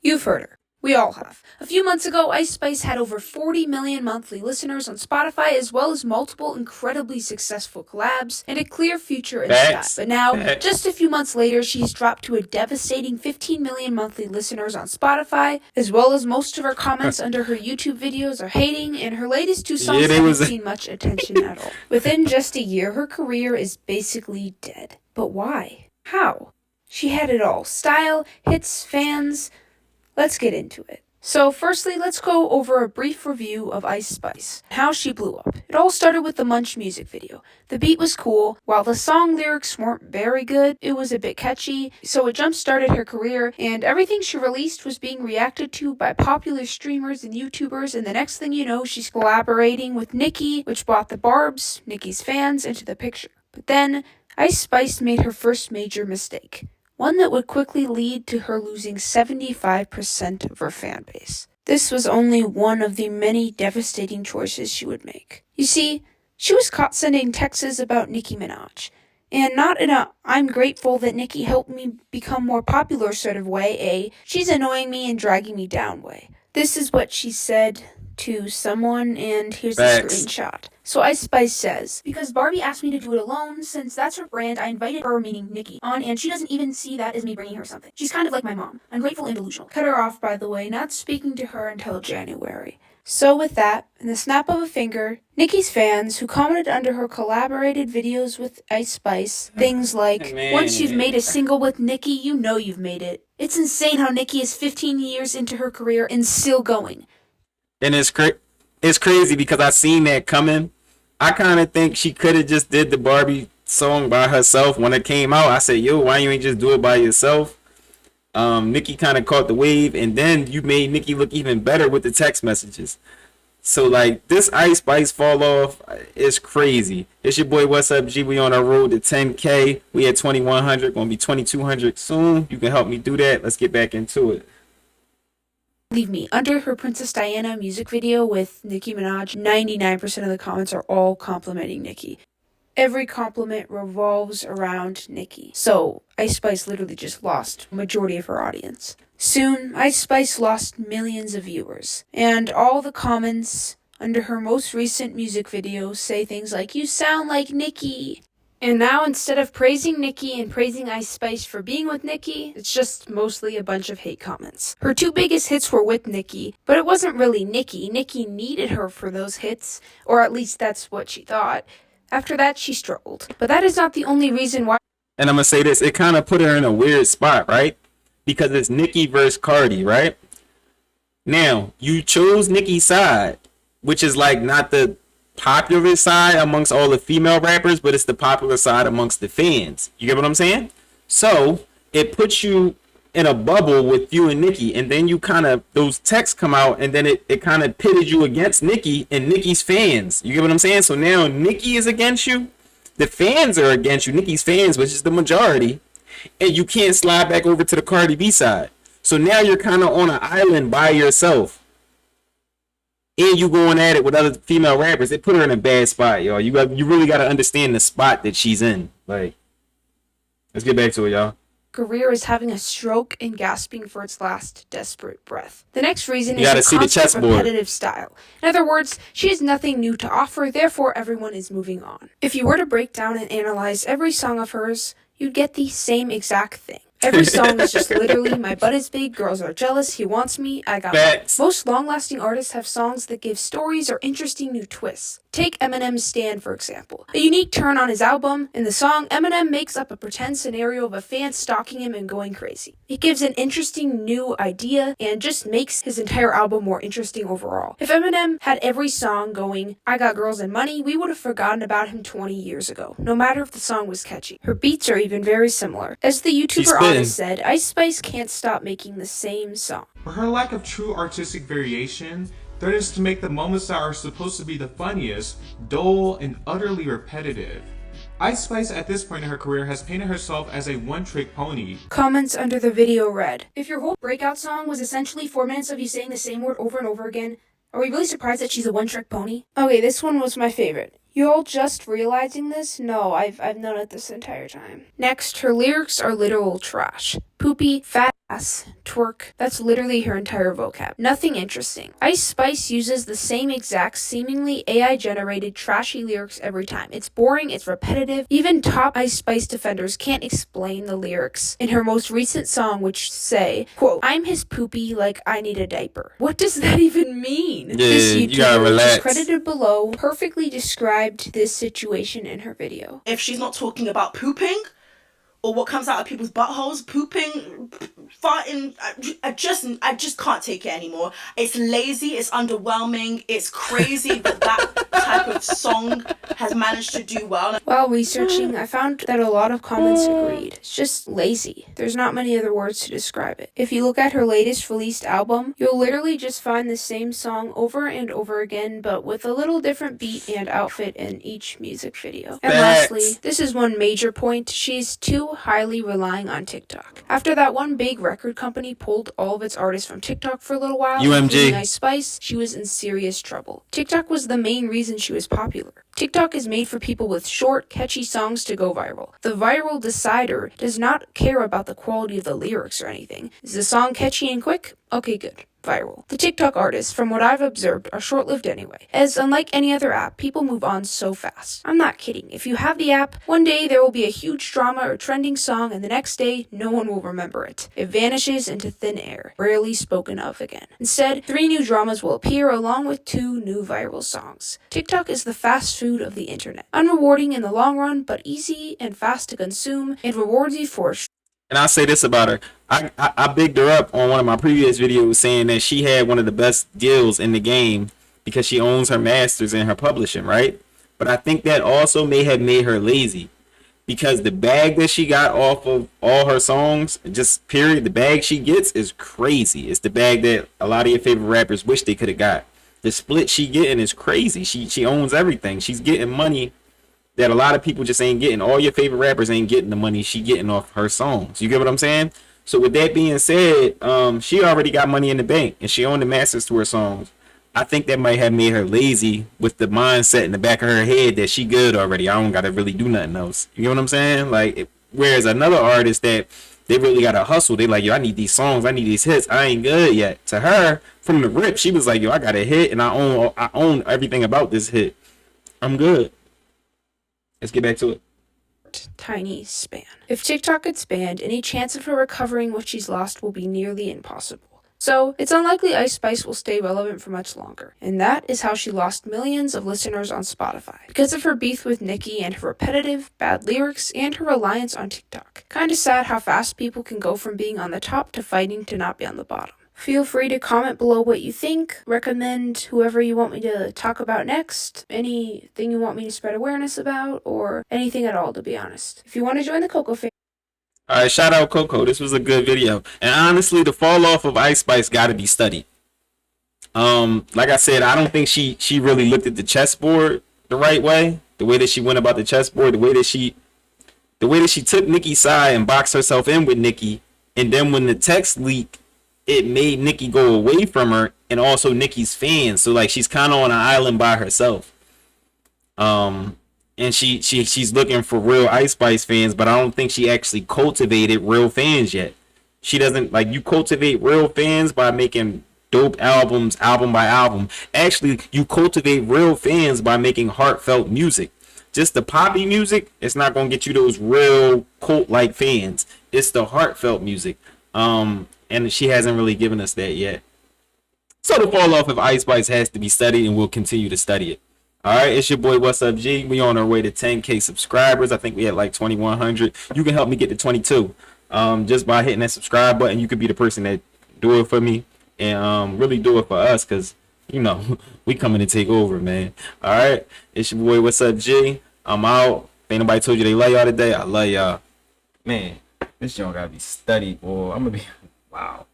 You've heard her. We all have. A few months ago, Ice Spice had over 40 million monthly listeners on Spotify, as well as multiple incredibly successful collabs and a clear future in Facts. Scott. But now, Facts. just a few months later, she's dropped to a devastating 15 million monthly listeners on Spotify, as well as most of her comments under her YouTube videos are hating, and her latest two songs haven't seen much attention at all. Within just a year, her career is basically dead. But why? How? She had it all. Style, hits, fans. Let's get into it. So firstly, let's go over a brief review of Ice Spice, how she blew up. It all started with the Munch music video. The beat was cool. While the song lyrics weren't very good, it was a bit catchy, so it jump-started her career, and everything she released was being reacted to by popular streamers and YouTubers, and the next thing you know, she's collaborating with Nicki, which brought the Barbs, Nicki's fans, into the picture. But then, Ice Spice made her first major mistake. One that would quickly lead to her losing 75% of her fan base. This was only one of the many devastating choices she would make. You see, she was caught sending texts about Nicki Minaj, and not in a "I'm grateful that Nicki helped me become more popular" sort of way, "she's annoying me and dragging me down" way. This is what she said to someone, and here's the screenshot. So Ice Spice says, "Because Barbie asked me to do it alone, since that's her brand, I invited her," meaning Nicki, "on, and she doesn't even see that as me bringing her something. She's kind of like my mom, ungrateful and delusional." Cut her off, by the way, not speaking to her until January. So with that, in the snap of a finger, Nicki's fans, who commented under her collaborated videos with Ice Spice, things like, "Once you've made a single with Nicki, you know you've made it. It's insane how Nicki is 15 years into her career and still going." And it's crazy because I seen that coming. I kind of think she could have just did the Barbie song by herself when it came out. I said, yo, why you ain't just do it by yourself? Nicki kind of caught the wave, and then you made Nicki look even better with the text messages. So like this Ice Spice fall off is crazy. It's your boy What's Up G. We on our road to 10K. We at 2100, gonna be 2200 soon. You can help me do that. Let's get back into it. Believe me, under her Princess Diana music video with Nicki Minaj, 99% of the comments are all complimenting Nicki. Every compliment revolves around Nicki. So, Ice Spice literally just lost a majority of her audience. Soon, Ice Spice lost millions of viewers. And all the comments under her most recent music video say things like, "You sound like Nicki." And now, instead of praising Nicki and praising Ice Spice for being with Nicki, it's just mostly a bunch of hate comments. Her two biggest hits were with Nicki, but it wasn't really Nicki. Nicki needed her for those hits, or at least that's what she thought. After that, she struggled. But that is not the only reason why. And I'm gonna say this, it kind of put her in a weird spot, right? Because it's Nicki versus Cardi, right? Now, you chose Nicki's side, which is like not the popular side amongst all the female rappers, but it's the popular side amongst the fans. You get what I'm saying? So it puts you in a bubble with you and Nicki, and then you kind of, those texts come out, and then it kind of pitted you against Nicki and Nicki's fans. You get what I'm saying? So now Nicki is against you, the fans are against you, Nicki's fans, which is the majority, and you can't slide back over to the Cardi B side. So now you're kind of on an island by yourself. And you going at it with other female rappers. It put her in a bad spot, y'all. You really got to understand the spot that she's in. Like, let's get back to it, y'all. Career is having a stroke and gasping for its last desperate breath. The next reason You is gotta her see the constant chessboard. repetitive style. In other words, she has nothing new to offer, therefore everyone is moving on. If you were to break down and analyze every song of hers, you'd get the same exact thing. Every song is just literally, "My butt is big, girls are jealous, he wants me, I got money." Most long-lasting artists have songs that give stories or interesting new twists. Take Eminem's Stand, for example. A unique turn on his album. In the song, Eminem makes up a pretend scenario of a fan stalking him and going crazy. It gives an interesting new idea and just makes his entire album more interesting overall. If Eminem had every song going, "I got girls and money," we would have forgotten about him 20 years ago, no matter if the song was catchy. Her beats are even very similar. As the YouTuber Honest said, Ice Spice can't stop making the same song. For her lack of true artistic variation threatens to make the moments that are supposed to be the funniest dull and utterly repetitive. Ice Spice at this point in her career has painted herself as a one-trick pony. Comments under the video read, "If your whole breakout song was essentially 4 minutes of you saying the same word over and over again, are we really surprised that she's a one-trick pony?" Okay, this one was my favorite. "You all just realizing this? No, I've known it this entire time." Next, her lyrics are literal trash. Poopy, fat ass, twerk. That's literally her entire vocab. Nothing interesting. Ice Spice uses the same exact seemingly AI generated trashy lyrics every time. It's boring, it's repetitive. Even top Ice Spice defenders can't explain the lyrics in her most recent song, which say, quote, "I'm his poopy like I need a diaper." What does that even mean? Yeah, This you gotta YouTuber, which relax. is credited below, perfectly described this situation in her video. If she's not talking about pooping, or what comes out of people's buttholes, pooping, farting, I just can't take it anymore. It's lazy, it's underwhelming, it's crazy that type of song has managed to do well. While researching, I found that a lot of comments agreed. It's just lazy. There's not many other words to describe it. If you look at her latest released album, you'll literally just find the same song over and over again, but with a little different beat and outfit in each music video. And Facts. lastly, this is one major point, she's too highly relying on TikTok. After that one big record company pulled all of its artists from TikTok for a little while, UMG. including Ice Spice, she was in serious trouble. TikTok was the main reason she was popular. TikTok is made for people with short, catchy songs to go viral. The viral decider does not care about the quality of the lyrics or anything. Is the song catchy and quick? Okay, good. Viral. The TikTok artists, from what I've observed, are short-lived anyway, as unlike any other app, people move on so fast. I'm not kidding. If you have the app, one day there will be a huge drama or trending song, and the next day, no one will remember it. It vanishes into thin air, rarely spoken of again. Instead, 3 new dramas will appear along with 2 new viral songs. TikTok is the fast food of the internet. Unrewarding in the long run, but easy and fast to consume, and rewards you for And I'll say this about her. I bigged her up on one of my previous videos saying that she had one of the best deals in the game because she owns her masters and her publishing, right? But I think that also may have made her lazy because the bag that she got off of all her songs, just period, the bag she gets is crazy. It's the bag that a lot of your favorite rappers wish they could have got. The split she getting is crazy. She owns everything. She's getting money that a lot of people just ain't getting. All your favorite rappers ain't getting the money she getting off her songs. You get what I'm saying? So with that being said, she already got money in the bank and she owned the masters to her songs. I think that might have made her lazy with the mindset in the back of her head that she good already. I don't gotta really do nothing else. You know what I'm saying? Like, whereas another artist that they really gotta hustle, they like, yo, I need these songs, I need these hits. I ain't good yet. To her, from the rip, she was like, yo, I got a hit and I own everything about this hit. I'm good. Let's get back to it. tiny span. If TikTok gets banned, any chance of her recovering what she's lost will be nearly impossible. So, it's unlikely Ice Spice will stay relevant for much longer. And that is how she lost millions of listeners on Spotify. Because of her beef with Nicki and her repetitive, bad lyrics and her reliance on TikTok. Kinda sad how fast people can go from being on the top to fighting to not be on the bottom. Feel free to comment below what you think, recommend whoever you want me to talk about next, anything you want me to spread awareness about, or anything at all, to be honest. If you want to join the Coco family, All right, shout out Coco. This was a good video. And honestly, the fall off of Ice Spice got to be studied. Like I said, I don't think she really looked at the chessboard the right way. The way that she went about the chessboard, the way that she took Nicki's side and boxed herself in with Nicki, and then when the text leaked, it made Nicki go away from her and also Nicki's fans. So like she's kind of on an island by herself. And she's looking for real Ice Spice fans, but I don't think she actually cultivated real fans yet. She doesn't, like, you cultivate real fans by making dope albums, album by album. Actually, you cultivate real fans by making heartfelt music. Just the poppy music, it's not gonna get you those real cult-like fans. It's the heartfelt music. And she hasn't really given us that yet. So the fall off of Ice Spice has to be studied, and we'll continue to study it. All right, it's your boy, What's Up G. We on our way to 10K subscribers. I think we had like 2,100. You can help me get to 22 just by hitting that subscribe button. You could be the person that do it for me and really do it for us because, you know, we coming to take over, man. All right, it's your boy, What's Up G. I'm out. If ain't nobody told you they love y'all today, I love y'all. Man, this joint gotta be studied, or I'm gonna be wow.